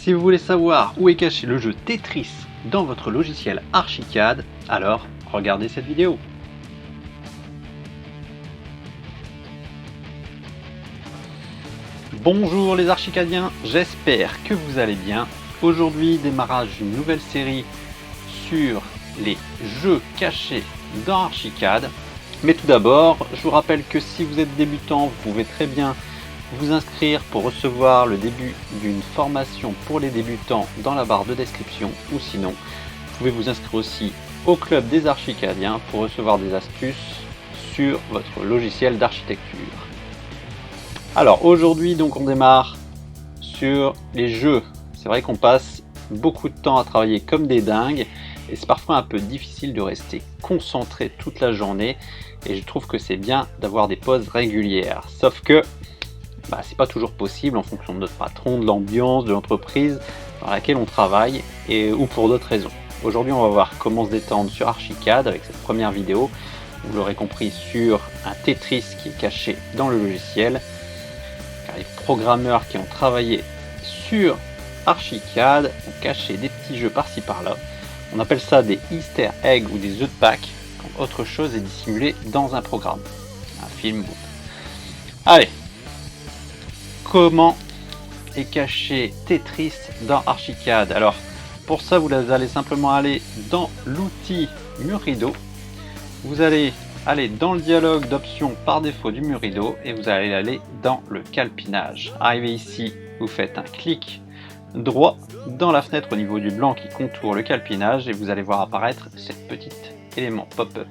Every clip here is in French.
Si vous voulez savoir où est caché le jeu Tetris dans votre logiciel Archicad, alors regardez cette vidéo. Bonjour les archicadiens, j'espère que vous allez bien. Aujourd'hui, démarrage d'une nouvelle série sur les jeux cachés dans Archicad. Mais tout d'abord, je vous rappelle que si vous êtes débutant, vous pouvez très bien vous inscrire pour recevoir le début d'une formation pour les débutants dans la barre de description, ou sinon, vous pouvez vous inscrire aussi au club des archicadiens pour recevoir des astuces sur votre logiciel d'architecture. Alors aujourd'hui, donc on démarre sur les jeux. C'est vrai qu'on passe beaucoup de temps à travailler comme des dingues et c'est parfois un peu difficile de rester concentré toute la journée, et je trouve que c'est bien d'avoir des pauses régulières. Sauf que c'est pas toujours possible en fonction de notre patron, de l'ambiance, de l'entreprise dans laquelle on travaille ou pour d'autres raisons. Aujourd'hui, on va voir comment se détendre sur Archicad avec cette première vidéo. Vous l'aurez compris, sur un Tetris qui est caché dans le logiciel. Car les programmeurs qui ont travaillé sur Archicad ont caché des petits jeux par-ci par-là. On appelle ça des Easter eggs ou des œufs de Pâques, quand autre chose est dissimulé dans un programme, un film. Allez, comment est caché Tetris dans Archicad? Alors, pour ça, vous allez simplement aller dans l'outil mur rideau. Vous allez aller dans le dialogue d'options par défaut du mur rideau et vous allez aller dans le calpinage. Arrivé ici, vous faites un clic droit dans la fenêtre au niveau du blanc qui contourne le calpinage et vous allez voir apparaître cette petite élément pop-up.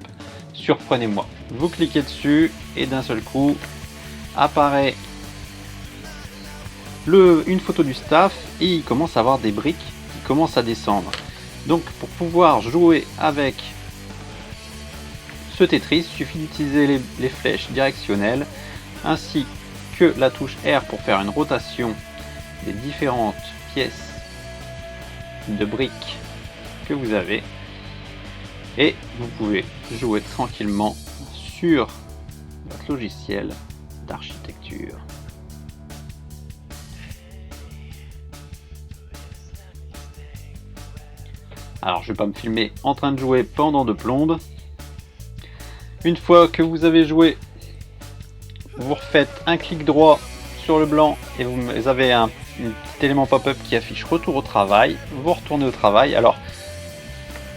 Surprenez-moi. Vous cliquez dessus et d'un seul coup apparaît une photo du staff et il commence à avoir des briques qui commencent à descendre. Donc pour pouvoir jouer avec ce Tetris, il suffit d'utiliser les flèches directionnelles ainsi que la touche R pour faire une rotation des différentes pièces de briques que vous avez, et vous pouvez jouer tranquillement sur votre logiciel d'architecture. Alors je vais pas me filmer en train de jouer pendant de plombes. Une fois que vous avez joué, vous refaites un clic droit sur le blanc et vous avez un petit élément pop-up qui affiche retour au travail. Vous retournez au travail. Alors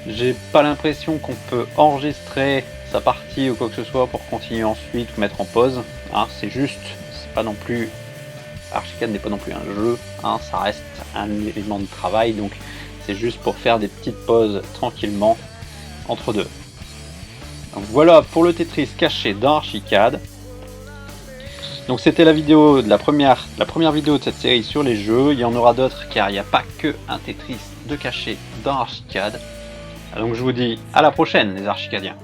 j'ai pas l'impression qu'on peut enregistrer sa partie ou quoi que ce soit pour continuer ensuite ou mettre en pause. C'est juste, c'est pas non plus, Archicad n'est pas non plus un jeu, ça reste un élément de travail, donc c'est juste pour faire des petites pauses tranquillement entre deux. Donc voilà pour le Tetris caché dans Archicad. Donc c'était la vidéo de la première vidéo de cette série sur les jeux. Il y en aura d'autres car il n'y a pas que un Tetris de caché dans Archicad. Donc je vous dis à la prochaine les archicadiens.